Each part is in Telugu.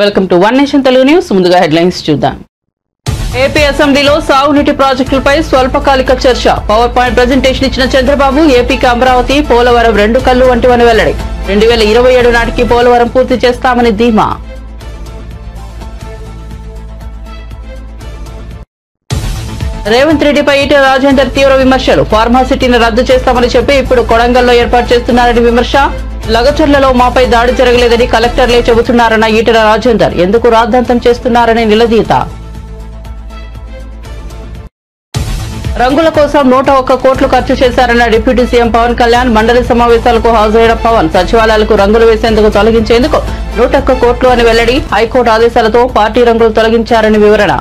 Welcome to one nation Telugu news. ముందుగా హెడ్లైన్స్ చూద్దాం. ఏపీ అసెంబ్లీలో సాగునీటి ప్రాజెక్టులపై స్వల్పకాలిక చర్చ. పవర్ పాయింట్ ప్రెజెంటేషన్ ఇచ్చిన చంద్రబాబు ఏపీకి అమరావతి, పోలవరం రెండు కళ్ళు వంటివని వెల్లడి. 2027 నాటికి పోలవరం పూర్తి చేస్తామని ధీమా. రేవంత్ రెడ్డిపై ఈటెల రాజేందర్ తీవ్ర విమర్శలు. ఫార్మాసిటీని రద్దు చేస్తామని చెప్పి ఇప్పుడు కొడంగల్లో ఏర్పాటు చేస్తున్నారని విమర్శ. లగచర్లలో మాపై దాడి జరగలేదని కలెక్టర్లే చెబుతున్నారన్న ఈటెల రాజేందర్. ఎందుకు రాద్ధాంతం చేస్తున్నారని నిలదీత. రంగుల కోసం 101 కోట్లు ఖర్చు చేశారన్న డిప్యూటీ సీఎం పవన్ కళ్యాణ్. మండలి సమావేశాలకు హాజరైన పవన్ సచివాలయాలకు రంగులు వేసేందుకు తొలగించేందుకు 101 కోట్లు అని వెల్లడి. హైకోర్టు ఆదేశాలతో పార్టీ రంగులు తొలగించారని వివరణ.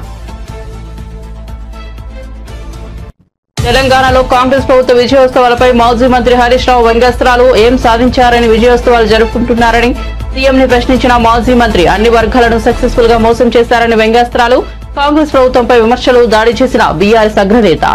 తెలంగాణలో కాంగ్రెస్ ప్రభుత్వ విజయోత్సవాలపై మాజీ మంత్రి హరీష్ రావు వ్యంగ్యాస్త్రాలు. ఏం సాధించారని విజయోత్సవాలు జరుపుకుంటున్నారని సీఎంని ప్రశ్నించిన మాజీ మంత్రి. అన్ని వర్గాలను సక్సెస్ఫుల్ గా మోసం చేశారని వ్యంగ్యాస్త్రాలు. కాంగ్రెస్ ప్రభుత్వంపై విమర్శలు దాడి చేసిన బీఆర్ఎస్ అగ్రనేత.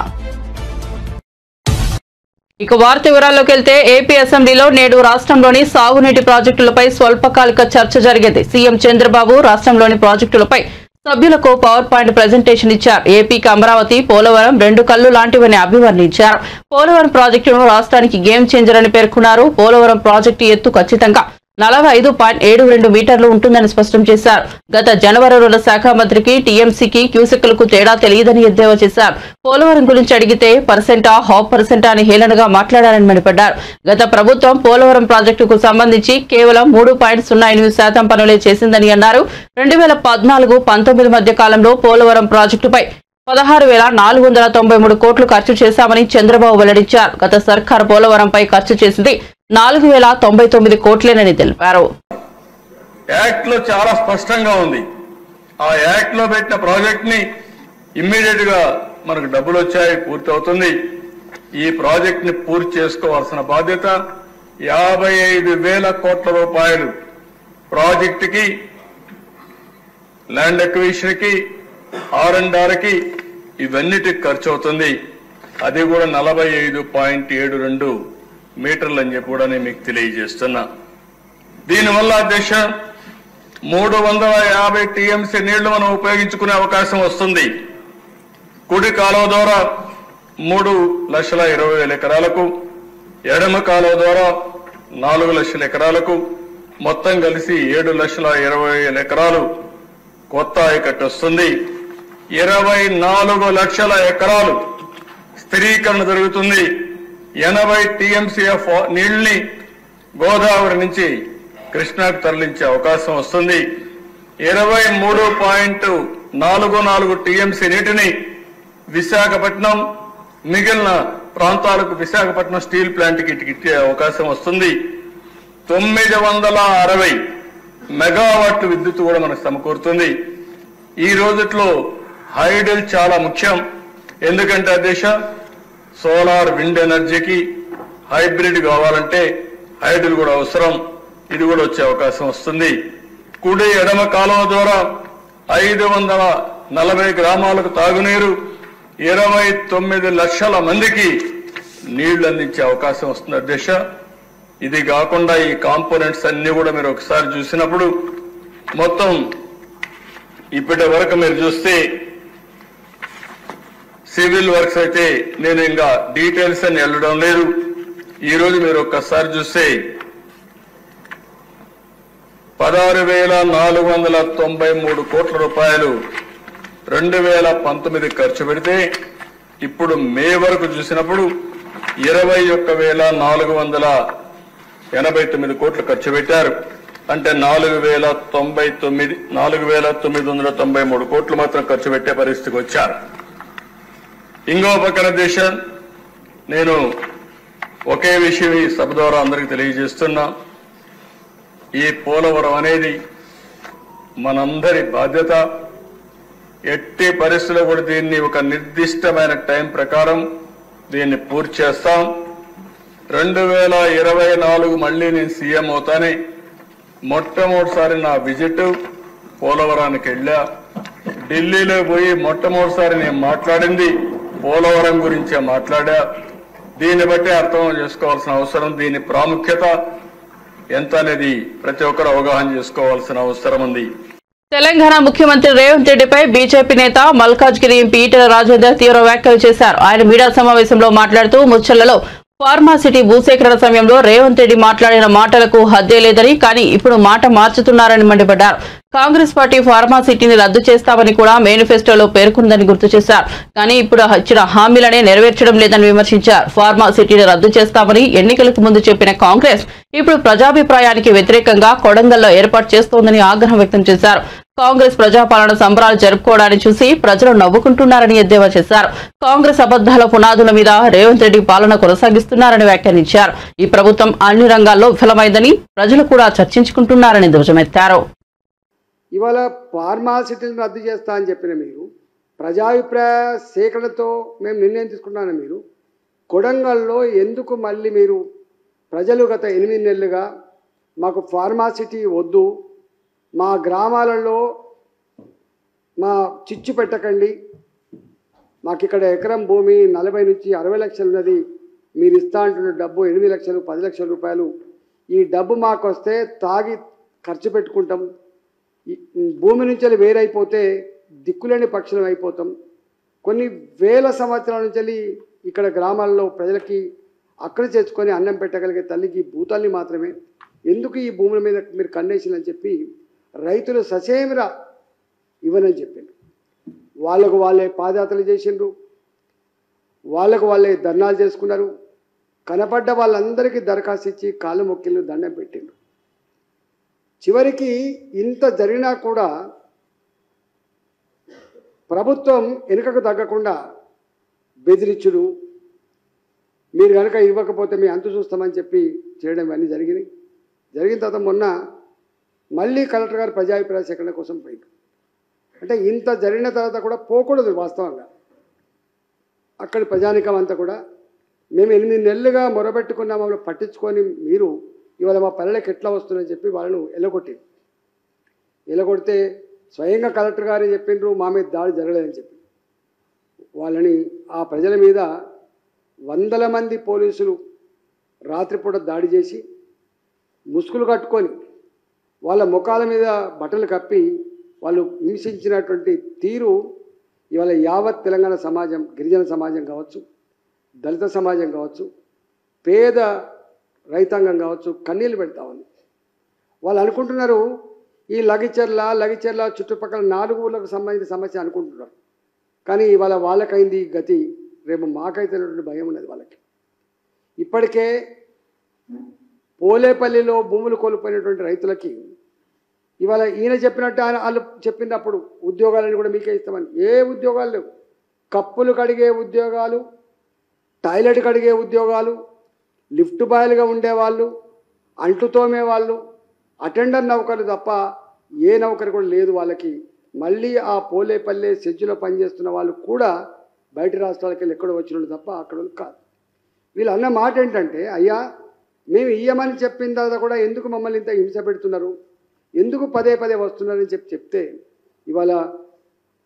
ఇక వార్త వివరాల్లోకి వెళ్తే ఏపీ అసెంబ్లీలో నేడు రాష్ట్రంలోని సాగునీటి ప్రాజెక్టులపై స్వల్పకాలిక చర్చ జరిగింది. సీఎం చంద్రబాబు రాష్ట్రంలోని ప్రాజెక్టులపై సభ్యులకు పవర్ పాయింట్ ప్రెజెంటేషన్ ఇచ్చారు. ఏపీకి అమరావతి, పోలవరం రెండు కళ్ళు లాంటివని అభివర్ణించారు. పోలవరం ప్రాజెక్టును రాష్ట్రానికి గేమ్ చేంజర్ అని పేర్కొన్నారు. పోలవరం ప్రాజెక్టు ఎత్తు ఖచ్చితంగా 45.72 మీటర్లు ఉంటుందని స్పష్టం చేశారు. గత జనవరిలో శాఖ మంత్రికి టీఎంసీకి క్యూసెక్లకు తేడా తెలియదని ఎద్దేవా చేశారు. పోలవరం గురించి అడిగితే 1% అని హేళనగా మాట్లాడారని మండిపడ్డారు. గత ప్రభుత్వం పోలవరం ప్రాజెక్టుకు సంబంధించి కేవలం 3.08% పనులే చేసిందని అన్నారు. 2014-19 మధ్య కాలంలో పోలవరం ప్రాజెక్టుపై 16,493 కోట్లు ఖర్చు చేశామని చంద్రబాబు వెల్లడించారు. గత సర్కారు పోలవరంపై ఖర్చు చేసింది 4,099 కోట్లేనని తెలిపారు. యాక్ట్ లో చాలా స్పష్టంగా ఉంది. ఆ యాక్ట్ లో పెట్టిన ప్రాజెక్ట్ ని ఇమ్మీడియట్ గా మనకు డబ్బులు వచ్చాయి, పూర్తి అవుతుంది. ఈ ప్రాజెక్ట్ ని పూర్తి చేసుకోవాల్సిన బాధ్యత 55,000 కోట్ల రూపాయలు ప్రాజెక్టుకి, ల్యాండ్ ఎక్విజిషన్ కి, R&R కి ఇవన్నిటికి ఖర్చు అవుతుంది. అది కూడా 45.72 మీటర్లు అని చెప్పి కూడా నేను మీకు తెలియజేస్తున్నా. దీనివల్ల దేశ 350 టీఎంసీ నీళ్లు మనం ఉపయోగించుకునే అవకాశం వస్తుంది. కుడి కాలువ ద్వారా 3,20,000 ఎకరాలకు, ఎడమ కాలువ ద్వారా 4,00,000 ఎకరాలకు, మొత్తం కలిసి 7,20,000 ఎకరాలు కొత్త ఆయకట్టు వస్తుంది. 24 లక్షల ఎకరాలు స్థిరీకరణ జరుగుతుంది. 80 టీఎంసీఎఫ్ నీళ్లని గోదావరి నుంచి కృష్ణాకు తరలించే అవకాశం వస్తుంది. 23.44 టీఎంసీ నీటిని విశాఖపట్నం, మిగిలిన ప్రాంతాలకు విశాఖపట్నం స్టీల్ ప్లాంట్కి ఇచ్చే అవకాశం వస్తుంది. 960 మెగావాట్లు విద్యుత్ కూడా మనకు సమకూరుతుంది. ఈ రోజుట్లో హైడల్ చాలా ముఖ్యం. ఎందుకంటే దేశ సోలార్, విండ్ ఎనర్జీకి హైబ్రిడ్ కావాలంటే హైడల్ కూడా అవసరం. ఇది కూడా వచ్చే అవకాశం వస్తుంది. కుడి ఎడమ కాలువ ద్వారా 540 గ్రామాలకు తాగునీరు, 29 లక్షల మందికి నీళ్లు అందించే అవకాశం వస్తుంది దేశ. ఇది కాకుండా ఈ కాంపోనెంట్స్ అన్ని కూడా మీరు ఒకసారి చూసినప్పుడు మొత్తం ఇప్పటి వరకు మీరు చూస్తే సివిల్ వర్క్స్ అయితే నేను ఇంకా డీటెయిల్స్ అని వెళ్ళడం లేదు. ఈ రోజు మీరు ఒక్కసారి చూస్తే 16,493 కోట్ల రూపాయలు 2019 ఖర్చు పెడితే ఇప్పుడు మే వరకు చూసినప్పుడు 21,489 కోట్లు ఖర్చు పెట్టారు. అంటే 4,993 కోట్లు మాత్రం ఖర్చు పెట్టే పరిస్థితికి వచ్చారు. ఇంకో పక్కన దేశం నేను ఒకే విషయం ఈ సభ ద్వారా అందరికీ తెలియజేస్తున్నా. ఈ పోలవరం అనేది మనందరి బాధ్యత. ఎట్టి పరిస్థితుల్లో కూడా దీన్ని ఒక నిర్దిష్టమైన టైం ప్రకారం దీన్ని పూర్తి చేస్తాం. 2024 మళ్లీ నేను సీఎం అవుతానే మొట్టమొదటిసారి నా విజిట్ పోలవరానికి వెళ్ళా. ఢిల్లీలో పోయి మొట్టమొదటిసారి నేను మాట్లాడింది పోలవరం గురించే మాట్లాడా. దీన్ని బట్టి అర్థం చేసుకోవాల్సిన అవసరం, దీని ప్రాముఖ్యత ఎంత అనేది ప్రతి ఒక్కరు అవగాహన చేసుకోవాల్సిన అవసరం ఉంది. తెలంగాణ ముఖ్యమంత్రి రేవంత్ రెడ్డిపై బీజేపీ నేత మల్కాజ్గిరి ఎంపీ ఈటెల రాజేందర్ తీవ్ర వ్యాఖ్యలు చేశారు. ఆయన మీడియా సమావేశంలో మాట్లాడుతూ ముచ్చర్లలో ఫార్మాసిటీ భూసేకరణ సమయంలో రేవంత్ రెడ్డి మాట్లాడిన మాటలకు హద్దే లేదని, కానీ ఇప్పుడు మాట మార్చుతున్నారని మండిపడ్డారు. కాంగ్రెస్ పార్టీ ఫార్మాసిటీని రద్దు చేస్తామని కూడా మేనిఫెస్టోలో పేర్కొందని గుర్తు చేశారు. కానీ ఇప్పుడు ఇచ్చిన హామీలనే నెరవేర్చడం లేదని విమర్శించారు. ఫార్మాసిటీని రద్దు చేస్తామని ఎన్నికలకు ముందు చెప్పిన కాంగ్రెస్ ఇప్పుడు ప్రజాభిప్రాయానికి వ్యతిరేకంగా కొడంగల్లో ఏర్పాటు చేస్తోందని ఆగ్రహం వ్యక్తం చేశారు. కాంగ్రెస్ ప్రజాపాలన సంబరాలు జరుపుకోవడాన్ని చూసి ప్రజలు నవ్వుకుంటున్నారని ఎద్దేవా చేశారు. కాంగ్రెస్ అబద్దాల పునాదుల మీద రేవంత్ రెడ్డి పాలన కొనసాగిస్తున్నారని వ్యాఖ్యానించారు. ఈ ప్రభుత్వం అన్ని రంగాల్లో విఫలమైందని ప్రజలు కూడా చర్చించుకుంటున్నారని ధ్వజమెత్తారు. ఇవాళ ఫార్మాసిటీని రద్దు చేస్తా అని చెప్పిన మీరు, ప్రజాభిప్రాయ సేకరణతో మేము నిర్ణయం తీసుకున్నాను. మీరు కొడంగల్లో ఎందుకు మళ్ళీ మీరు ప్రజలు గత 8 నెలలుగా మాకు ఫార్మాసిటీ వద్దు, మా గ్రామాలలో మా చిచ్చు పెట్టకండి, మాకు ఇక్కడ ఎకరం భూమి 40 నుంచి 60 లక్షలు ఉన్నది, మీరు ఇస్తా అంటున్న డబ్బు 8 లక్షలు 10 లక్షల రూపాయలు, ఈ డబ్బు మాకు వస్తే తాగి ఖర్చు పెట్టుకుంటాం, భూమి నుంచి వేరైపోతే దిక్కులేని పక్షులం అయిపోతాం, కొన్ని వేల సంవత్సరాల నుంచి ఇక్కడ గ్రామాల్లో ప్రజలకి అక్కడ చేర్చుకొని అన్నం పెట్టగలిగే తల్లికి భూతాల్ని మాత్రమే ఎందుకు ఈ భూముల మీద మీరు కన్నేసిందని చెప్పి రైతులు ససేమిరా ఇవ్వనని చెప్పిండ్రు. వాళ్ళకు వాళ్ళే పాదయాత్రలు చేసిండ్రు, వాళ్ళకు వాళ్ళే ధర్నాలు చేసుకున్నారు. కనపడ్డ వాళ్ళందరికీ దరఖాస్తు ఇచ్చి కాళ్ళు మొక్కిళ్ళు దండం పెట్టిండ్రు. చివరికి ఇంత జరిగినా కూడా ప్రభుత్వం వెనుకకు తగ్గకుండా బెదిరించుడు, మీరు కనుక ఇవ్వకపోతే మీ అంతు చూస్తామని చెప్పి చేయడం ఇవన్నీ జరిగినాయి. జరిగిన తర్వాత మొన్న మళ్ళీ కలెక్టర్ గారు ప్రజాభిప్రాయ సేకరణ కోసం పోయింది. అంటే ఇంత జరిగిన తర్వాత కూడా పోకూడదు. వాస్తవంగా అక్కడి ప్రజానికం అంతా కూడా మేము 8 నెలలుగా మొరబెట్టుకున్న మమ్మల్ని పట్టించుకొని మీరు ఇవాళ మా పల్లెలకు ఎట్లా వస్తుందని చెప్పి వాళ్ళను ఎలగొడితే స్వయంగా కలెక్టర్ గారు చెప్పిండ్రు మా మీద దాడి జరగలేదని చెప్పి వాళ్ళని ఆ ప్రజల మీద 100 మంది పోలీసులు రాత్రిపూట దాడి చేసి ముసుగులు కట్టుకొని వాళ్ళ ముఖాల మీద బట్టలు కప్పి వాళ్ళు హింసించినటువంటి తీరు ఇవాళ యావత్ తెలంగాణ సమాజం, గిరిజన సమాజం కావచ్చు, దళిత సమాజం కావచ్చు, పేద రైతాంగం కావచ్చు కన్నీళ్ళు పెడతా ఉంది. వాళ్ళు అనుకుంటున్నారు ఈ లగిచెర్ల చుట్టుపక్కల 4 ఊళ్ళకు సంబంధించిన సమస్య అనుకుంటున్నారు. కానీ ఇవాళ వాళ్ళకైంది గతి, రేపు మాకైతేనటువంటి భయం ఉన్నది వాళ్ళకి. ఇప్పటికే పోలేపల్లిలో భూములు కోల్పోయినటువంటి రైతులకి ఇవాళ ఈయన చెప్పినట్టు వాళ్ళు చెప్పినప్పుడు ఉద్యోగాలను కూడా మీకే ఇస్తామని, ఏ ఉద్యోగాలు లేవు. కప్పులు కడిగే ఉద్యోగాలు, టాయిలెట్ కడిగే ఉద్యోగాలు, లిఫ్ట్ బాయ్లుగా ఉండేవాళ్ళు, అంట్లు తోమేవాళ్ళు, అటెండర్ నౌకరు తప్ప ఏ నౌకరు కూడా లేదు వాళ్ళకి. మళ్ళీ ఆ పోలేపల్లె సెజ్జులో పనిచేస్తున్న వాళ్ళు కూడా బయట రాష్ట్రాలకు వెళ్ళి ఎక్కడో వచ్చిన తప్ప అక్కడ కాదు. వీళ్ళు అన్న మాట ఏంటంటే, అయ్యా మేము ఇయ్యమని చెప్పిన తర్వాత కూడా ఎందుకు మమ్మల్ని ఇంత హింస పెడుతున్నారు, ఎందుకు పదే వస్తున్నారని చెప్తే ఇవాళ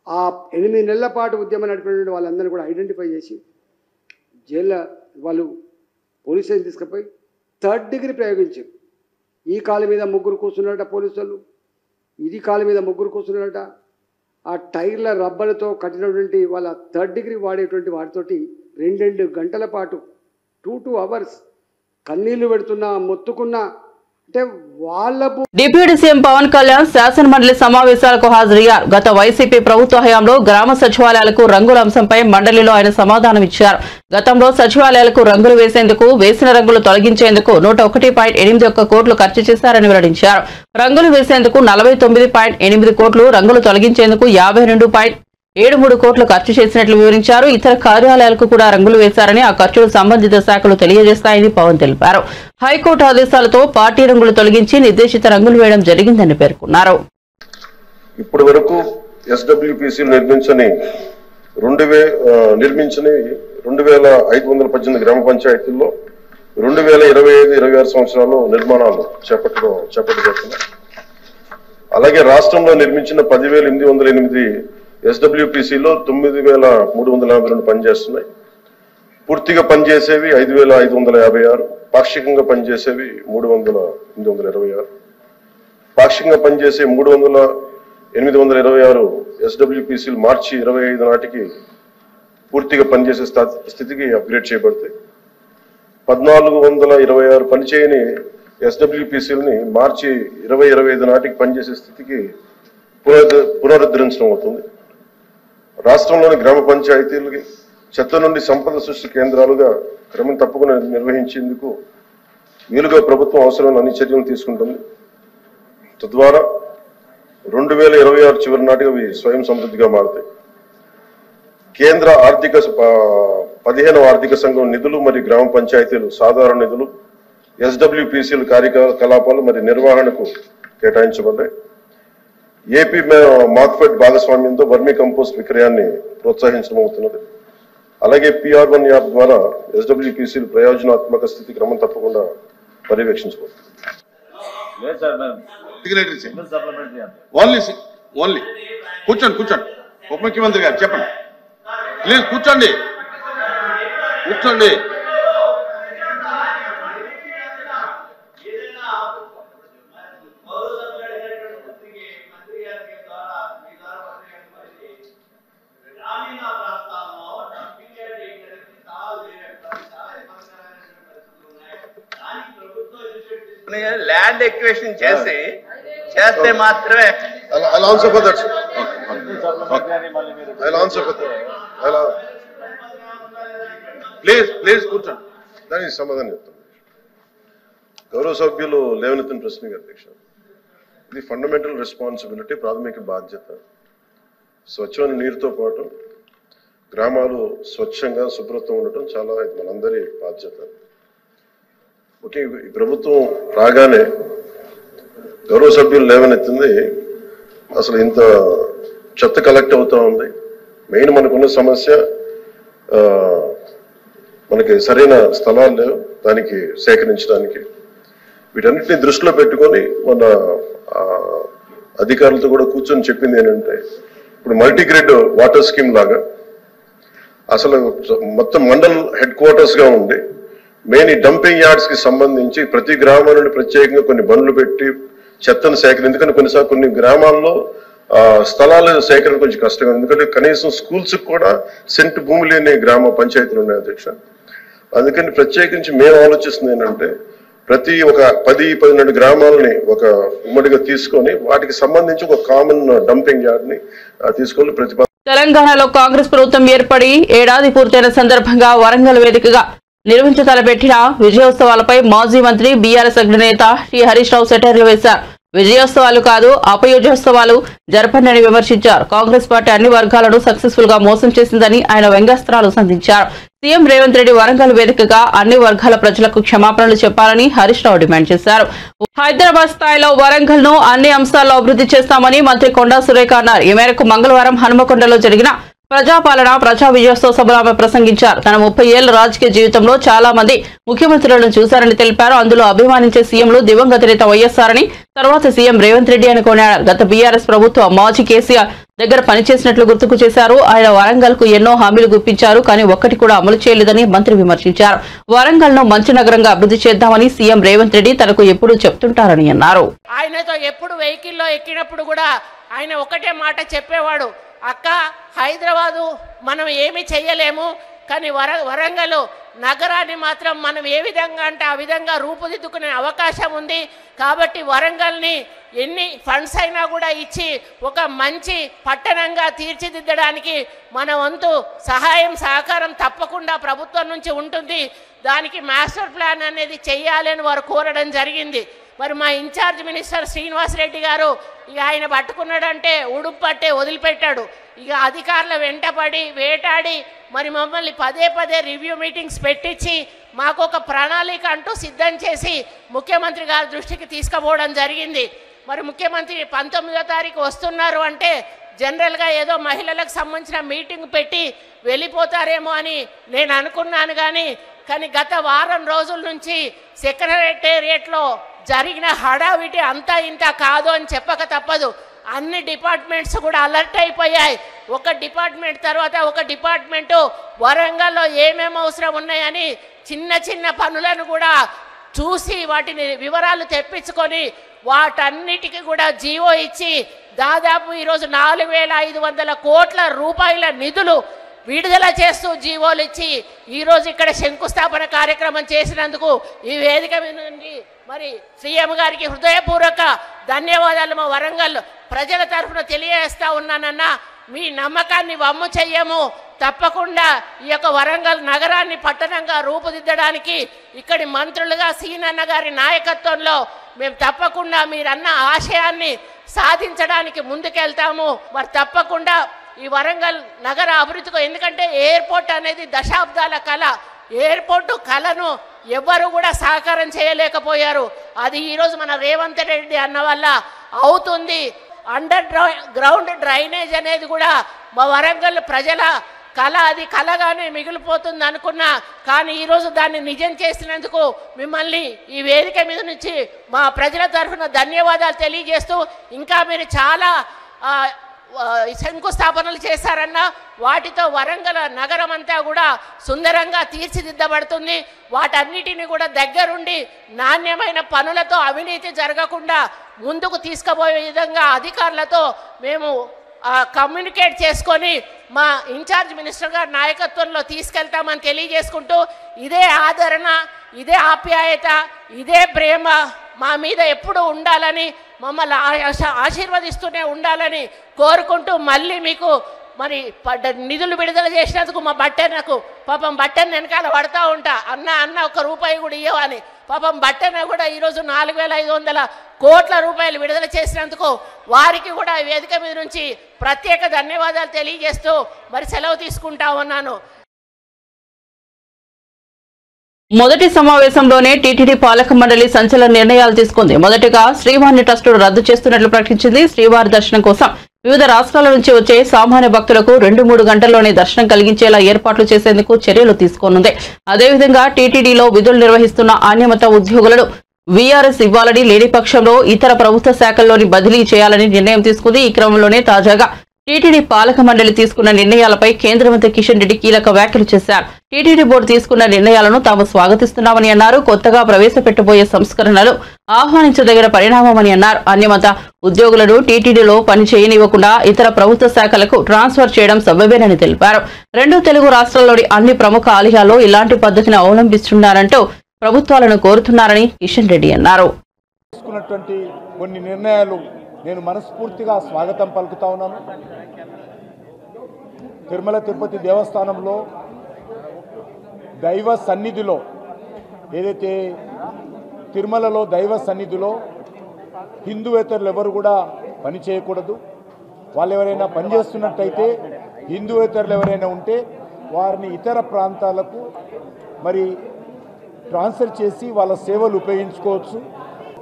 ఆ 8 నెలల పాటు ఉద్యమం నడిపినటువంటి వాళ్ళందరినీ కూడా ఐడెంటిఫై చేసి జైల్లో వాళ్ళు పోలీస్ స్టేషన్ తీసుకుపోయి 3rd డిగ్రీ ప్రయోగించారు. ఈ కాలు మీద 3 కూర్చున్నారట పోలీసులు, ఇది కాలు మీద 3 కూర్చున్నారట. ఆ టైర్ల రబ్బలతో కట్టినటువంటి వాళ్ళ 3rd డిగ్రీ వాడేటువంటి వాటితోటి 2 గంటల పాటు 2 hours కన్నీళ్లు పెడుతున్నా, మొత్తుకున్నా. అంటే వాళ్ళ డిప్యూటీ సీఎం పవన్ కళ్యాణ్ శాసనమండలి సమావేశాలకు హాజరయ్యారు. గత వైసీపీ ప్రభుత్వ హయాంలో గ్రామ సచివాలయాలకు రంగుల అంశంపై మండలిలో ఆయన సమాధానం ఇచ్చారు. గతంలో సచివాలయాలకు రంగులు వేసేందుకు, వేసిన రంగులు తొలగించేందుకు 101.81 కోట్లు ఖర్చు చేశారని వెల్లడించారు. రంగులు వేసేందుకు 49.8 కోట్లు, రంగులు తొలగించేందుకు 52.73 కోట్లు ఖర్చు చేసినట్లు వివరించారు. ఇతర కార్యాలయాలకు కూడా రంగులు వేశారని, ఆ ఖర్చులు సంబంధిత శాఖలు తెలియజేస్తాయని పవన్ తెలిపారు. హైకోర్టు ఆదేశాలతో పార్టీ రంగులు తొలగించి నిర్దేశిత రంగులు వేయడం జరిగిందని పేర్కొన్నారు. ఇప్పటి వరకు ఎస్డబ్ల్యూపీసీ నిర్మించని 2518 గ్రామ పంచాయతీల్లో 2025-26 సంవత్సరాల్లో నిర్మాణాలు చేపట్టబడుతున్నాయి. అలాగే రాష్ట్రంలో నిర్మించిన 10,808 ఎస్డబ్ల్యూపీసీలో 9,342 పనిచేస్తున్నాయి. పూర్తిగా పనిచేసేవి 5,556, పాక్షికంగా పనిచేసేవి 3,826. పాక్షికంగా పనిచేసే 826 SWPCలు మార్చి 25 నాటికి పూర్తిగా పనిచేసే స్థితికి అప్గ్రేడ్ చేయబడతాయి. 1426 పనిచేయని SWPCలని మార్చి 2025 నాటికి పనిచేసే స్థితికి పునరుద్ధరించడం అవుతుంది. రాష్ట్రంలోని గ్రామ పంచాయతీలకి చెత్త నుండి సంపద సృష్టి కేంద్రాలుగా క్రమం తప్పకుండా నిర్వహించేందుకు వీలుగా ప్రభుత్వం అవసరమైన అన్ని చర్యలు తీసుకుంటుంది. తద్వారా 2026 చివరి నాటికి అవి స్వయం సమృద్ధిగా మారుతాయి. కేంద్ర 15వ ఆర్థిక సంఘం నిధులు మరియు గ్రామ పంచాయతీలు సాధారణ నిధులు SWPCల కార్యకలాపాలు మరియు నిర్వహణకు కేటాయించబడ్డాయి. ఏపీ మార్కెట్ భాగస్వామ్యంతో వర్మీ కంపోస్ట్ విక్రయాన్ని ప్రోత్సహించడం అవుతున్నది. అలాగే PR1 యాప్ ద్వారా SWPCలు ప్రయోజనాత్మక స్థితి క్రమం తప్పకుండా పర్యవేక్షించబడుతుంది. ఓన్లీ కూర్చోండి ఉప ముఖ్యమంత్రి గారు చెప్పండి, ప్లీజ్ కూర్చోండి. ల్యాండ్ ఎక్వేషన్ చేస్తే మాత్రమే ప్లీజ్ కూర్చోండి. దానికి సమాధానం చెప్తాను. గౌరవ సభ్యులు లేవనెత్తిన ప్రశ్నకి అధ్యక్ష, ఇది ఫండమెంటల్ రెస్పాన్సిబిలిటీ, ప్రాథమిక బాధ్యత. స్వచ్ఛమైన నీరుతో పాటు గ్రామాలు స్వచ్ఛంగా శుభ్రత ఉండటం చాలా మనందరి బాధ్యత. ఓకే, ఈ ప్రభుత్వం రాగానే గౌరవ సభ్యులు లేవనెత్తింది అసలు ఇంత చెత్త కలెక్ట్ అవుతా ఉంది. మెయిన్ మనకున్న సమస్య మనకి సరైన స్థలాలు లేవు దానికి సేకరించడానికి. వీటన్నిటిని దృష్టిలో పెట్టుకొని మన అధికారులతో కూడా కూర్చొని చెప్పింది ఏంటంటే, ఇప్పుడు మల్టీగ్రేడ్ వాటర్ స్కీమ్ లాగా అసలు మొత్తం మండల్ హెడ్ క్వార్టర్స్ గా ఉండి మెయిన్ ఈ డంపింగ్ యార్డ్స్ కి సంబంధించి ప్రతి గ్రామం నుండి ప్రత్యేకంగా కొన్ని బండ్లు పెట్టి చెత్తను సేకరణ, ఎందుకంటే కొన్నిసార్లు కొన్ని గ్రామాల్లో స్థలాల సేకరణ కొంచెం కష్టంగా, ఎందుకంటే కనీసం స్కూల్స్ కూడా సెంటు భూమి లేని గ్రామ పంచాయతీలు ఉన్నాయి అధ్యక్ష. అందుకని ప్రత్యేకించి మేము ఆలోచిస్తుంది ఏంటంటే, ప్రతి ఒక 10-12 గ్రామాలని ఒక ఉమ్మడిగా తీసుకొని వాటికి సంబంధించి ఒక కామన్ డంపింగ్ యార్డ్ ని తీసుకొని తెలంగాణలో కాంగ్రెస్ ప్రభుత్వం ఏర్పడి ఏడాది పూర్తయిన సందర్భంగా వరంగల్ వేదికగా నిర్వహించతలపెట్టిన విజయోత్సవాలపై మాజీ మంత్రి బీఆర్ఎస్ అగ్రనేత టి హరీష్ రావు సెటైర్లు వేశారు. విజయోత్సవాలు కాదు అపయోజోత్సవాలు జరపండి విమర్శించారు. కాంగ్రెస్ పార్టీ అన్ని వర్గాలను సక్సెస్ఫుల్ గా మోసం చేసిందని ఆయన వ్యంగ్యాస్త్రాలు సంధించారు. సీఎం రేవంత్ రెడ్డి వరంగల్ వేదికగా అన్ని వర్గాల ప్రజలకు క్షమాపణలు చెప్పాలని హరీష్ రావు డిమాండ్ చేశారు. హైదరాబాద్ స్థాయిలో వరంగల్ ను అన్ని అంశాల్లో అభివృద్ధి చేస్తామని మంత్రి కొండా సురేఖ అన్నారు. ఈ మేరకు మంగళవారం హనుమకొండలో జరిగిన ప్రజాపాలన ప్రజా విజయోత్సవ సభలో ఆమె ప్రసంగించారు. తన 30 ఏళ్ల రాజకీయ జీవితంలో చాలా మంది ముఖ్యమంత్రులను చూశారని తెలిపారు. అందులో అభిమానించే సీఎంలు దివంగత నేత వైఎస్ఆర్ అని, తర్వాత సీఎం రేవంత్ రెడ్డి అని కొనియాడారు. గత బీఆర్ఎస్ ప్రభుత్వం మాజీ కేసీఆర్ దగ్గర పనిచేసినట్లు గుర్తుకు చేశారు. ఆయన వరంగల్ కు ఎన్నో హామీలు గుప్పించారు, కానీ ఒక్కటి కూడా అమలు చేయలేదని మంత్రి విమర్శించారు. వరంగల్ ను మంచి నగరంగా అభివృద్ధి చేద్దామని సీఎం రేవంత్ రెడ్డి తనకు ఎప్పుడూ చెప్తుంటారని అన్నారు. ఆయనతో ఎప్పుడు వెహికల్లో ఎక్కినప్పుడు కూడా ఆయన ఒకటే మాట చెప్పేవాడు, అక్క హైదరాబాదు మనం ఏమి చెయ్యలేము, కానీ వరంగల్ నగరాన్ని మాత్రం మనం ఏ విధంగా అంటే ఆ విధంగా రూపుదిద్దుకునే అవకాశం ఉంది. కాబట్టి వరంగల్ని ఎన్ని ఫండ్స్ అయినా కూడా ఇచ్చి ఒక మంచి పట్టణంగా తీర్చిదిద్దడానికి మన వంతు సహాయం సహకారం తప్పకుండా ప్రభుత్వం నుంచి ఉంటుంది. దానికి మాస్టర్ ప్లాన్ అనేది చెయ్యాలని వారు కోరడం జరిగింది. మరి మా ఇన్ఛార్జ్ మినిస్టర్ శ్రీనివాసరెడ్డి గారు ఇక ఆయన పట్టుకున్నాడంటే ఉడుపు పట్టే వదిలిపెట్టాడు. ఇక అధికారుల వెంటపడి వేటాడి మరి మమ్మల్ని పదే రివ్యూ మీటింగ్స్ పెట్టించి మాకు ఒక ప్రణాళిక అంటూ సిద్ధం చేసి ముఖ్యమంత్రి గారి దృష్టికి తీసుకుపోవడం జరిగింది. మరి ముఖ్యమంత్రి 19వ తారీఖు వస్తున్నారు అంటే జనరల్గా ఏదో మహిళలకు సంబంధించిన మీటింగ్ పెట్టి వెళ్ళిపోతారేమో అని నేను అనుకున్నాను. కానీ గత వారం రోజుల నుంచి సెక్రటేరియట్లో జరిగిన హడావిడి అంతా ఇంత కాదు అని చెప్పక తప్పదు. అన్ని డిపార్ట్మెంట్స్ కూడా అలర్ట్ అయిపోయాయి. ఒక డిపార్ట్మెంట్ తర్వాత ఒక డిపార్ట్మెంటు వరంగల్లో ఏమేమి అవసరం ఉన్నాయని చిన్న పనులను కూడా చూసి వాటిని వివరాలు తెప్పించుకొని వాటన్నిటికీ కూడా జీవో ఇచ్చి దాదాపు ఈరోజు 4,500 కోట్ల రూపాయల నిధులు విడుదల చేస్తూ జీవోలు ఇచ్చి ఈరోజు ఇక్కడ శంకుస్థాపన కార్యక్రమం చేసినందుకు ఈ వేదిక మీద నుండి మరి సీఎం గారికి హృదయపూర్వక ధన్యవాదాలు మా వరంగల్ ప్రజల తరఫున తెలియజేస్తా ఉన్నానన్నా. మీ నమ్మకాన్ని వమ్ము చెయ్యము. తప్పకుండా ఈ యొక్క వరంగల్ నగరాన్ని పట్టణంగా రూపుదిద్దడానికి ఇక్కడి మంత్రులుగా సీనన్న గారి నాయకత్వంలో మేము తప్పకుండా మీరన్న ఆశయాన్ని సాధించడానికి ముందుకెళ్తాము. మరి తప్పకుండా ఈ వరంగల్ నగర అభివృద్ధికి, ఎందుకంటే ఎయిర్పోర్ట్ అనేది దశాబ్దాల కళ. ఎయిర్పోర్టు కళను ఎవ్వరు కూడా సహకారం చేయలేకపోయారు. అది ఈరోజు మన రేవంత్ రెడ్డి అన్న వల్ల అవుతుంది. అండర్ గ్రౌండ్ డ్రైనేజ్ అనేది కూడా మా వరంగల్ ప్రజల కళ, అది కళగానే మిగిలిపోతుంది అనుకున్నా. కానీ ఈరోజు దాన్ని నిజం చేసినందుకు మిమ్మల్ని ఈ వేదిక మీద నుంచి మా ప్రజల తరఫున ధన్యవాదాలు తెలియజేస్తూ, ఇంకా మీరు చాలా శంకుస్థాపనలు చేశారన్న వాటితో వరంగల్ నగరం అంతా కూడా సుందరంగా తీర్చిదిద్దబడుతుంది. వాటన్నిటిని కూడా దగ్గరుండి నాణ్యమైన పనులతో అవినీతి జరగకుండా ముందుకు తీసుకుపోయే విధంగా అధికారులతో మేము కమ్యూనికేట్ చేసుకొని మా ఇన్ఛార్జ్ మినిస్టర్ గారి నాయకత్వంలో తీసుకెళ్తామని తెలియజేసుకుంటూ, ఇదే ఆదరణ, ఇదే ఆప్యాయత, ఇదే ప్రేమ మా మీద ఎప్పుడు ఉండాలని, మమ్మల్ని ఆశీర్వదిస్తూనే ఉండాలని కోరుకుంటూ, మళ్ళీ మీకు మరి నిధులు విడుదల చేసినందుకు మా బట్టెనకు పాపం బట్టెన వెనకాల పడతా ఉంటా, అన్న 1 రూపాయి కూడా ఇవ్వని పాపం బట్టెన కూడా ఈరోజు 4,500 కోట్ల రూపాయలు విడుదల చేసినందుకు వారికి కూడా వేదిక మీద నుంచి ప్రత్యేక ధన్యవాదాలు తెలియజేస్తూ మరి సెలవు తీసుకుంటా ఉన్నాను. మొదటి సమావేశంలోనే టీటీడీ పాలక మండలి సంచలన నిర్ణయాలు తీసుకుంది. మొదటగా శ్రీవారిని ట్రస్టును రద్దు చేస్తున్నట్లు ప్రకటించింది. శ్రీవారి దర్శనం కోసం వివిధ రాష్ట్రాల నుంచి వచ్చే సామాన్య భక్తులకు 2-3 గంటల్లోనే దర్శనం కలిగించేలా ఏర్పాట్లు చేసేందుకు చర్యలు తీసుకోనుంది. అదేవిధంగా టీటీడీలో విధులు నిర్వహిస్తున్న అనియమిత ఉద్యోగులను వీఆర్ఎస్ ఇవ్వాలని, లేని పక్షంలో ఇతర ప్రభుత్వ శాఖల్లోని బదిలీ చేయాలని నిర్ణయం తీసుకుంది. ఈ క్రమంలోనే తాజాగా టీటీడీ పాలక మండలి తీసుకున్న నిర్ణయాలపై కేంద్ర మంత్రి కిషన్ రెడ్డి కీలక వ్యాఖ్యలు చేశారు. టీటీడీ బోర్డు తీసుకున్న నిర్ణయాలను తాము స్వాగతిస్తున్నామని అన్నారు. కొత్తగా ప్రవేశపెట్టబోయే సంస్కరణలు ఆహ్వానించదగిన పరిణామమని అన్నారు. అన్యమత ఉద్యోగులను టీటీడీలో పని చేయనివ్వకుండా ఇతర ప్రభుత్వ శాఖలకు ట్రాన్స్ఫర్ చేయడం సబబేనని తెలిపారు. 2 తెలుగు రాష్ట్రాల్లోని అన్ని ప్రముఖ ఆలయాల్లో ఇలాంటి పద్ధతిని అవలంబిస్తున్నారంటూ ప్రభుత్వాలను కోరుతున్నారని కిషన్ రెడ్డి అన్నారు. కొన్ని నిర్ణయాలు నేను మనస్ఫూర్తిగా స్వాగతం పలుకుతా ఉన్నాను. తిరుమల తిరుపతి దేవస్థానంలో దైవ సన్నిధిలో, ఏదైతే తిరుమలలో దైవ సన్నిధిలో హిందూయేతరులు ఎవరు కూడా పని చేయకూడదు. వాళ్ళు ఎవరైనా పనిచేస్తున్నట్టయితే, హిందూయేతరులు ఎవరైనా ఉంటే వారిని ఇతర ప్రాంతాలకు మరి ట్రాన్స్ఫర్ చేసి వాళ్ళ సేవలు ఉపయోగించుకోవచ్చు.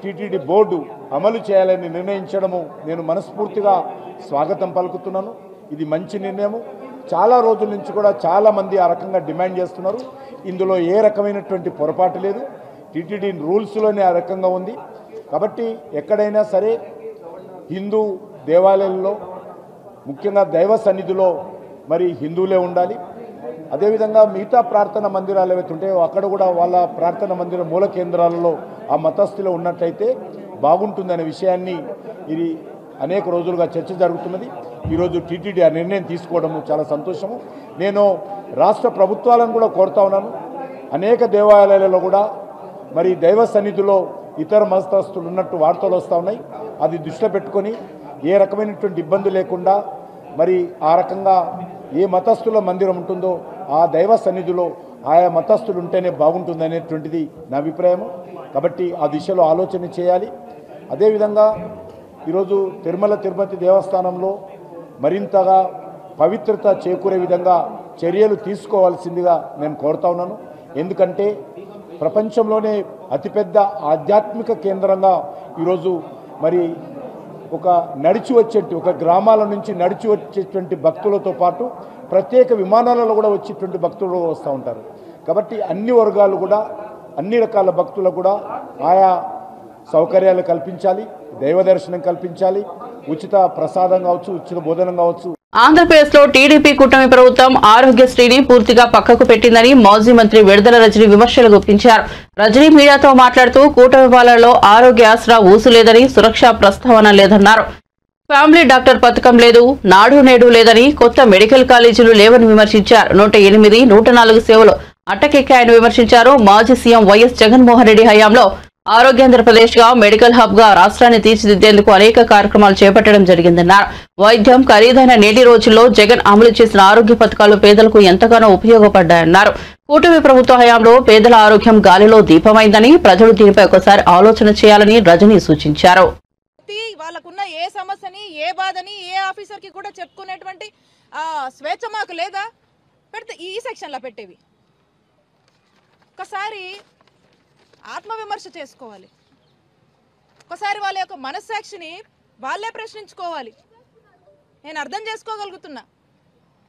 టీటీడీ బోర్డు అమలు చేయాలని నిర్ణయించడము నేను మనస్ఫూర్తిగా స్వాగతం పలుకుతున్నాను. ఇది మంచి నిర్ణయము. చాలా రోజుల నుంచి కూడా చాలామంది ఆ రకంగా డిమాండ్ చేస్తున్నారు. ఇందులో ఏ రకమైనటువంటి పొరపాటు లేదు. టీటీడీ రూల్స్లోనే ఆ రకంగా ఉంది. కాబట్టి ఎక్కడైనా సరే హిందూ దేవాలయాల్లో, ముఖ్యంగా దైవ సన్నిధిలో మరి హిందువులే ఉండాలి. అదేవిధంగా మిగతా ప్రార్థన మందిరాలు ఏవైతే ఉంటాయో అక్కడ కూడా వాళ్ళ ప్రార్థన మందిర మూల కేంద్రాలలో ఆ మతస్థులు ఉన్నట్లయితే బాగుంటుందనే విషయాన్ని ఇది అనేక రోజులుగా చర్చ జరుగుతున్నది. ఈరోజు టీటీడీ ఆ నిర్ణయం తీసుకోవడము చాలా సంతోషము. నేను రాష్ట్ర ప్రభుత్వాలను కూడా కోరుతా ఉన్నాను. అనేక దేవాలయాలలో కూడా మరి దైవ సన్నిధిలో ఇతర మతస్థులు ఉన్నట్టు వార్తలు వస్తూ ఉన్నాయి. అది దృష్టిలో పెట్టుకొని ఏ రకమైనటువంటి ఇబ్బంది లేకుండా మరి ఆ రకంగా ఏ మతస్థుల మందిరం ఉంటుందో ఆ దైవ సన్నిధిలో ఆయా మతస్థులు ఉంటేనే బాగుంటుంది అనేటువంటిది నా అభిప్రాయము. కాబట్టి ఆ దిశలో ఆలోచన చేయాలి. అదేవిధంగా ఈరోజు తిరుమల తిరుపతి దేవస్థానంలో మరింతగా పవిత్రత చేకూరే విధంగా చర్యలు తీసుకోవాల్సిందిగా నేను కోరుతా ఉన్నాను. ఎందుకంటే ప్రపంచంలోనే అతిపెద్ద ఆధ్యాత్మిక కేంద్రంగా ఈరోజు మరి ఒక నడిచి వచ్చేటి, ఒక గ్రామాల నుంచి నడిచి వచ్చేటువంటి భక్తులతో పాటు ప్రత్యేక విమానాలలో కూడా వచ్చేటువంటి భక్తులు వస్తూ ఉంటారు. కాబట్టి అన్ని వర్గాలు కూడా, అన్ని రకాల భక్తులకు కూడా ఆయా సౌకర్యాలు కల్పించాలి, దైవ దర్శనం కల్పించాలి, ఉచిత ప్రసాదం కావచ్చు, ఉచిత భోజనం కావచ్చు. ఆంధ్రప్రదేశ్లో టీడీపీ కూటమి ప్రభుత్వం ఆరోగ్యశ్రీని పూర్తిగా పక్కకు పెట్టిందని మాజీ మంత్రి విడుదల రజనీ విమర్శలు గుప్పించారు. రజనీ మీడియాతో మాట్లాడుతూ కూటమి పాలనలో ఆరోగ్య ఆసరా ఊసులేదని, సురక్షా ప్రస్తావన లేదన్నారు. ఫ్యామిలీ డాక్టర్ పథకం లేదు, నాడు నేడు లేదని, కొత్త మెడికల్ కాలేజీలు లేవని విమర్శించారు. 108, 104 సేవలు అట్టకెక్కాయని విమర్శించారు. మాజీ సీఎం వైఎస్ జగన్మోహన్ రెడ్డి హయాంలో ఆరోగ్యాంధ్రప్రదేశ్ గా మెడికల్ హబ్ గా రాష్ట్రాన్ని తీర్చిదిద్దేందుకు అనేక కార్యక్రమాలు చేపట్టడం జరిగిందన్నారు. వైద్యం ఖరీదైన నేటి రోజుల్లో జగన్ అమలు చేసిన ఆరోగ్య పథకాలు పేదలకు ఎంతగానో ఉపయోగపడ్డాయన్నారు. కూటమి ప్రభుత్వ హయాంలో పేదల ఆరోగ్యం గాలిలో దీపమైందని, ప్రజలు దీనిపై ఒకసారి ఆలోచన చేయాలని రజనీ సూచించారు. వాళ్ళకున్న ఏ సమస్యని, ఏ బాధని ఏ ఆఫీసర్ కి కూడా చెప్పుకునేటువంటి స్వేచ్ఛ మాకు లేదా? పెడితే ఈ సెక్షన్ లో పెట్టేవి. ఒకసారి ఆత్మవిమర్శ చేసుకోవాలి. ఒకసారి వాళ్ళ యొక్క మనస్సాక్షిని వాళ్ళే ప్రశ్నించుకోవాలి. నేను అర్థం చేసుకోగలుగుతున్నా,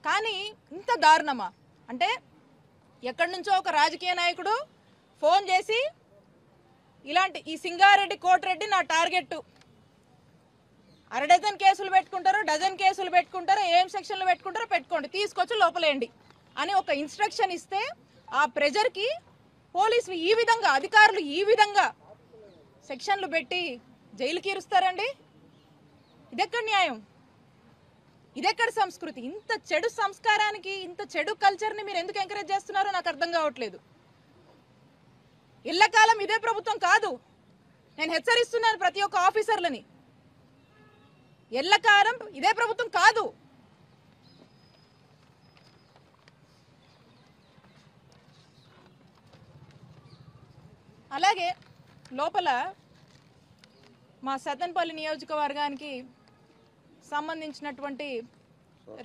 కానీ ఇంత దారుణమా? అంటే ఎక్కడి నుంచో ఒక రాజకీయ నాయకుడు ఫోన్ చేసి ఇలాంటి ఈ సింగారెడ్డి కోటిరెడ్డి నా టార్గెట్, అరడజన్ కేసులు పెట్టుకుంటారో, డజన్ కేసులు పెట్టుకుంటారో, ఏం సెక్షన్లు పెట్టుకుంటారో పెట్టుకోండి, తీసుకొచ్చి లోపలేయండి అని ఒక ఇన్స్ట్రక్షన్ ఇస్తే ఆ ప్రెజర్కి పోలీసులు ఈ విధంగా, అధికారులు ఈ విధంగా సెక్షన్లు పెట్టి జైలుకి ఇరుస్తారండి? ఇదెక్కడ న్యాయం? ఇదెక్కడ సంస్కృతి? ఇంత చెడు సంస్కారానికి, ఇంత చెడు కల్చర్ని మీరు ఎందుకు ఎంకరేజ్ చేస్తున్నారో నాకు అర్థం కావట్లేదు. ఎల్లకాలం ఇదే ప్రభుత్వం కాదు. నేను హెచ్చరిస్తున్నాను ప్రతి ఒక్క ఆఫీసర్లని, ఎల్లకాలం ఇదే ప్రభుత్వం కాదు. అలాగే లోపల మా సత్తెనపల్లి నియోజకవర్గానికి సంబంధించినటువంటి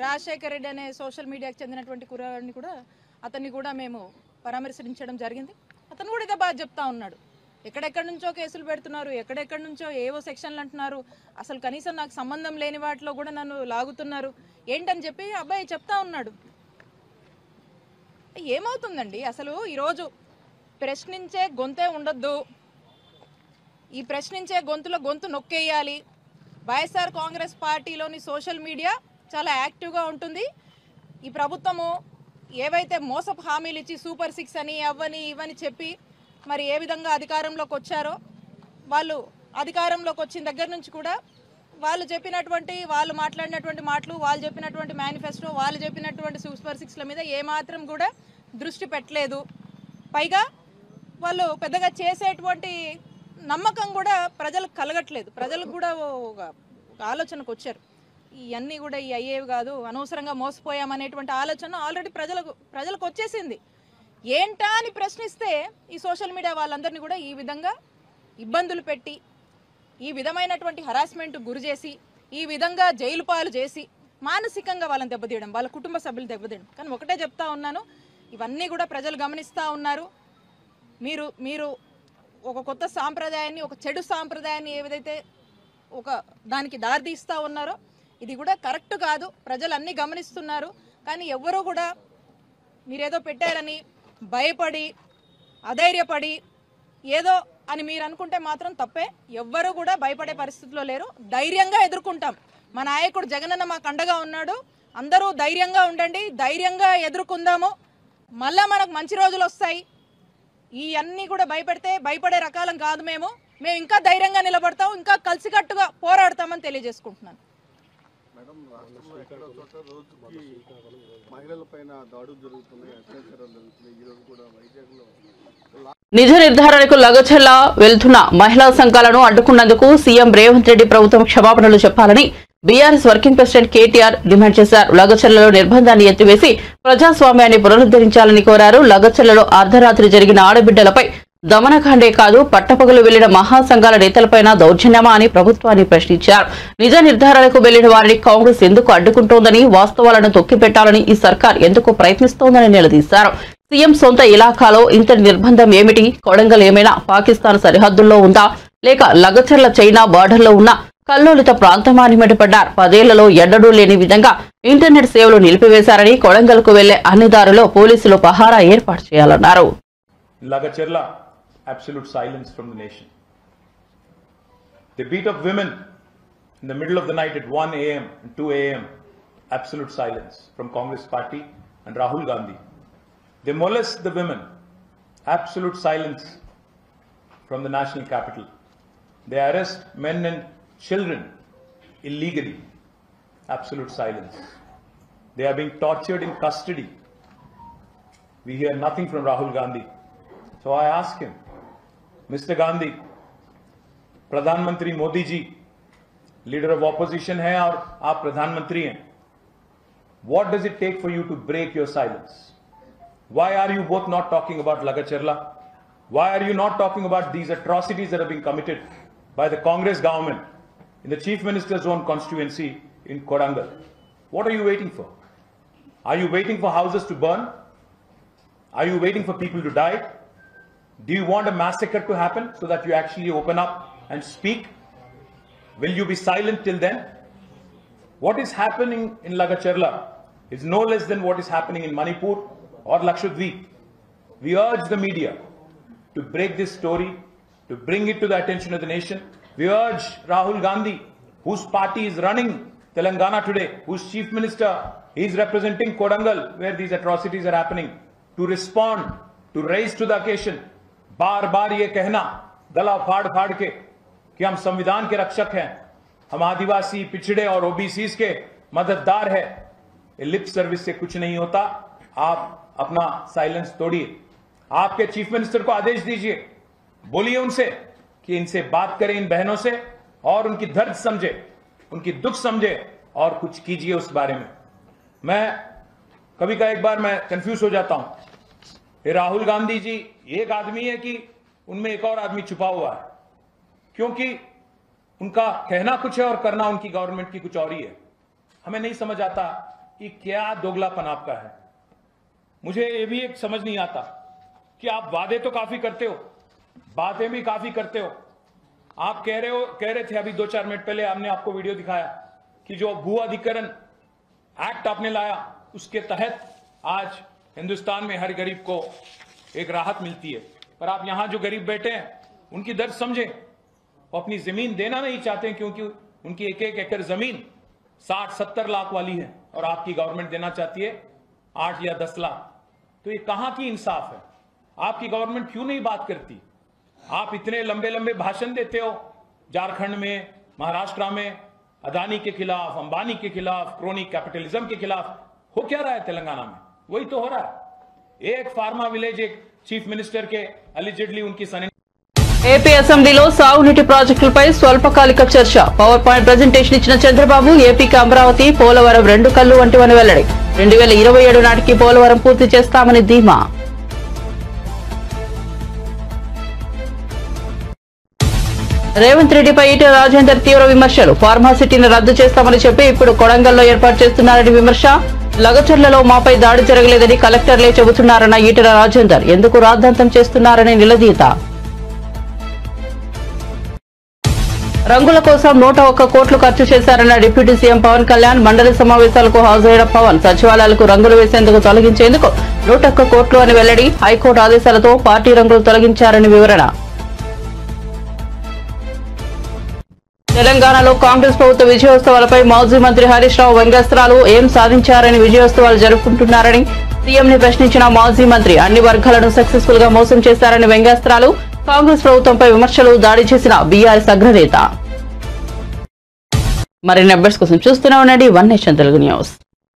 రాజశేఖర్ రెడ్డి అనే సోషల్ మీడియాకి చెందినటువంటి కుర్రాడిని కూడా, అతన్ని కూడా మేము పరామర్శించడం జరిగింది. అతను కూడా ఇదే బాధ చెప్తా ఉన్నాడు. ఎక్కడెక్కడి నుంచో కేసులు పెడుతున్నారు, ఎక్కడెక్కడి నుంచో ఏవో సెక్షన్లు అంటున్నారు, అసలు కనీసం నాకు సంబంధం లేని వాటిలో కూడా నన్ను లాగుతున్నారు ఏంటని చెప్పి అబ్బాయి చెప్తా ఉన్నాడు. ఏమవుతుందండి అసలు? ఈరోజు ప్రశ్నించే గొంతే ఉండొద్దు, ఈ ప్రశ్నించే గొంతులో గొంతు నొక్కేయాలి. వైఎస్ఆర్ కాంగ్రెస్ పార్టీలోని సోషల్ మీడియా చాలా యాక్టివ్గా ఉంటుంది. ఈ ప్రభుత్వము ఏవైతే మోసపు హామీలు ఇచ్చి సూపర్ 6 అని అవ్వని ఇవని చెప్పి మరి ఏ విధంగా అధికారంలోకి వచ్చారో, వాళ్ళు అధికారంలోకి వచ్చిన దగ్గర నుంచి కూడా వాళ్ళు చెప్పినటువంటి, వాళ్ళు మాట్లాడినటువంటి మాటలు, వాళ్ళు చెప్పినటువంటి మేనిఫెస్టో, వాళ్ళు చెప్పినటువంటి సూపర్ 6ల మీద ఏమాత్రం కూడా దృష్టి పెట్టలేదు. పైగా వాళ్ళు పెద్దగా చేసేటువంటి నమ్మకం కూడా ప్రజలకు కలగట్లేదు. ప్రజలకు కూడా ఒక ఆలోచనకు వచ్చారు, ఇవన్నీ కూడా ఈ అయ్యేవి కాదు, అనవసరంగా మోసపోయామనేటువంటి ఆలోచన ఆల్రెడీ ప్రజలకు వచ్చేసింది. ఏంటా అని ప్రశ్నిస్తే ఈ సోషల్ మీడియా వాళ్ళందరినీ కూడా ఈ విధంగా ఇబ్బందులు పెట్టి, ఈ విధమైనటువంటి హరాస్మెంట్ గురి చేసి, ఈ విధంగా జైలు పాలు చేసి మానసికంగా వాళ్ళని దెబ్బతీయడం, వాళ్ళ కుటుంబ సభ్యులు దెబ్బతీయడం. కానీ ఒకటే చెప్తా ఉన్నాను, ఇవన్నీ కూడా ప్రజలు గమనిస్తూ ఉన్నారు. మీరు ఒక కొత్త సాంప్రదాయాన్ని, ఒక చెడు సాంప్రదాయాన్ని ఏదైతే ఒక దానికి దారితీస్తూ ఉన్నారో ఇది కూడా కరెక్ట్ కాదు. ప్రజలు అన్నీ గమనిస్తున్నారు. కానీ ఎవరు కూడా మీరేదో పెట్టారని భయపడి, అధైర్యపడి ఏదో అని మీరు అనుకుంటే మాత్రం తప్పే. ఎవ్వరూ కూడా భయపడే పరిస్థితిలో లేరు. ధైర్యంగా ఎదుర్కొంటాం. మా నాయకుడు జగనన్న మాకు అండగా ఉన్నాడు. అందరూ ధైర్యంగా ఉండండి, ధైర్యంగా ఎదుర్కొందాము. మళ్ళా మనకు మంచి రోజులు వస్తాయి. ఈ అన్నీ కూడా భయపడే రకాలం కాదు. మేము ఇంకా ధైర్యంగా నిలబడతాం, ఇంకా కలిసికట్టుగా పోరాడతామని తెలియజేసుకుంటున్నాను. నిజ నిర్ధారణకు లగచర్ల వెళ్తున్న మహిళా సంఘాలను అడ్డుకున్నందుకు సీఎం రేవంత్ రెడ్డి ప్రభుత్వం క్షమాపణలు చెప్పాలని BRS working president KTR demand చేశారు. లగచర్లలో నిర్బంధాన్ని ఎత్తివేసి ప్రజాస్వామ్యాన్ని పునరుద్ధరించాలని కోరారు. లగచర్లలో అర్ధరాత్రి జరిగిన ఆడబిడ్డలపై దమనకాండే కాదు, పట్టపగలు వెళ్లిన మహాసంఘాల నేతలపైన దౌర్జన్యమా అని ప్రభుత్వాన్ని ప్రశ్నించారు. నిజ నిర్ధారణకు వెళ్లిన వారిని కాంగ్రెస్ ఎందుకు అడ్డుకుంటోందని, వాస్తవాలను తొక్కిపెట్టాలని ఈ సర్కార్ ఎందుకు ప్రయత్నిస్తోందని నిలదీశారు. సీఎం సొంత ఇలాఖాలో ఇంతటి నిర్బంధం ఏమిటి? కొడంగల్ ఏమైనా పాకిస్తాన్ సరిహద్దుల్లో ఉందా, లేక లగచర్ల చైనా బార్డర్లో ఉన్న కల్లోలిత ప్రాంతమా అని మండిపడ్డారు. 10 ఏళ్లలో ఎన్నడూ లేని విధంగా ఇంటర్నెట్ సేవలు నిలిపివేశారని, కొడంగల్కు వెళ్లే అన్ని దారుల్లో పోలీసులు పహారా ఏర్పాటు చేయాలన్నారు. Lagacherla, absolute silence from the nation. They beat up women in the middle of the night at 1 a.m. and 2 a.m. absolute silence from Congress party and Rahul Gandhi. They molest the women, absolute silence from the national capital. They arrest men and children illegally, absolute silence. They are being tortured in custody. We hear nothing from Rahul Gandhi. So I ask him, Mr. Gandhi, प्रधानमंत्री Modi ji leader of opposition है और आप प्रधानमंत्री हैं. What does it take for you to break your silence? Why are you both not talking about Lagacharla? Why are you not talking about these atrocities that are being committed by the Congress government in the Chief Minister's own constituency in Kodangal? What are you waiting for? Are you waiting for houses to burn? Are you waiting for people to die? Do you want a massacre to happen so that you actually open up and speak? Will you be silent till then? What is happening in Lagacharla is no less than what is happening in Manipur or Lakshadweep. We urge the media to break this story, to bring it to the attention of the nation. We urge Rahul Gandhi, whose party is running Telangana today, whose chief minister is representing Kodangal, where these atrocities are happening, to respond, to raise to the occasion. बार बार ये कहना गला फाड़ फाड़ के कि हम संविधान के रक्षक हैं, हम आदिवासी पिछड़े और ओबीसीज के मददगार है, लिप सर्विस से कुछ नहीं होता. आप अपना साइलेंस तोड़िए. आपके चीफ मिनिस्टर को आदेश दीजिए, बोलिए उनसे कि इनसे बात करें, इन बहनों से, और उनकी दर्द समझे, उनकी दुख समझे और कुछ कीजिए उस बारे में. मैं कभी का एक बार मैं कंफ्यूज हो जाता हूं. ये राहुल गांधी जी एक आदमी है कि उनमें एक और आदमी छुपा हुआ है, क्योंकि उनका कहना कुछ है और करना उनकी गवर्नमेंट की कुछ और ही है. हमें नहीं समझ आता कि क्या दोगलापन आपका है. मुझे ये भी एक समझ नहीं आता कि आप वादे तो काफी करते हो, बातें भी काफी करते हो. आप कह रहे थे अभी 2-4 मिनट पहले, हमने आपको वीडियो दिखाया कि जो भू अधिग्रहण एक्ट आपने लाया, उसके तहत आज हिंदुस्तान में हर गरीब को एक राहत मिलती है. पर आप यहां जो गरीब बैठे हैं उनकी दर्द समझें. वो अपनी जमीन देना नहीं चाहते क्योंकि उनकी एक एक एकड़ जमीन 60-70 लाख वाली है और आपकी गवर्नमेंट देना चाहती है 8 या 10 लाख. तो ये कहां की इंसाफ है? आपकी गवर्नमेंट क्यों नहीं बात करती? आप इतने लंबे लंबे भाषण देते हो, झारखंड में, महाराष्ट्र में अदानी के खिलाफ, अंबानी के खिलाफ, क्रोनी कैपिटलिज्म के खिलाफ. हो क्या रहा है तेलंगाना में? वही तो हो रहा है. एक फार्मा विलेज, एक చీఫ్ మినిస్టర్ కే అలిజిడ్లీ ఉన్కి సన్. ఏపీ అసెంబ్లీలో సాగునీటి ప్రాజెక్టులపై స్వల్పకాలిక చర్చ. పవర్ పాయింట్ ప్రెజెంటేషన్ ఇచ్చిన చంద్రబాబు ఏపీకి అమరావతి, పోలవరం 2 కళ్ళు వంటివని వెల్లడి. 2027 నాటికి పోలవరం పూర్తి చేస్తామని ధీమా. రేవంత్ రెడ్డిపై ఈటెల రాజేందర్ తీవ్ర విమర్శలు. ఫార్మాసిటీని రద్దు చేస్తామని చెప్పి ఇప్పుడు కొడంగల్లో ఏర్పాటు చేస్తున్నారని విమర్శ. లగచర్లలో మాపై దాడి జరగలేదని కలెక్టర్లే చెబుతున్నారన్న ఈటెల రాజేందర్. ఎందుకు రాద్ధాంతం చేస్తున్నారని నిలదీత. రంగుల కోసం 101 కోట్లు ఖర్చు చేశారన్న డిప్యూటీ సీఎం పవన్ కళ్యాణ్. మండలి సమావేశాలకు హాజరైన పవన్ సచివాలయాలకు రంగులు వేసేందుకు తొలగించేందుకు 101 కోట్లు అని వెల్లడి. హైకోర్టు ఆదేశాలతో పార్టీ రంగులు తొలగించారని వివరణ. తెలంగాణలో కాంగ్రెస్ ప్రభుత్వ విజయోత్సవాలపై మాజీ మంత్రి హరీష్ రావు వ్యంగ్యాస్త్రాలు. ఏం సాధించారని విజయోత్సవాలు జరుపుకుంటున్నారని సీఎంని ప్రశ్నించిన మాజీ మంత్రి. అన్ని వర్గాలను సక్సెస్ఫుల్ గా మోసం చేశారని వ్యంగ్యాస్త్రాలు. కాంగ్రెస్ ప్రభుత్వంపై విమర్శలు. దాడి చేసిన బీఆర్ఎస్ అగ్రనేత. మరిన్ని అప్డేట్స్ కోసం చూస్తూనే ఉండండి వన్ నేషన్ తెలుగు న్యూస్.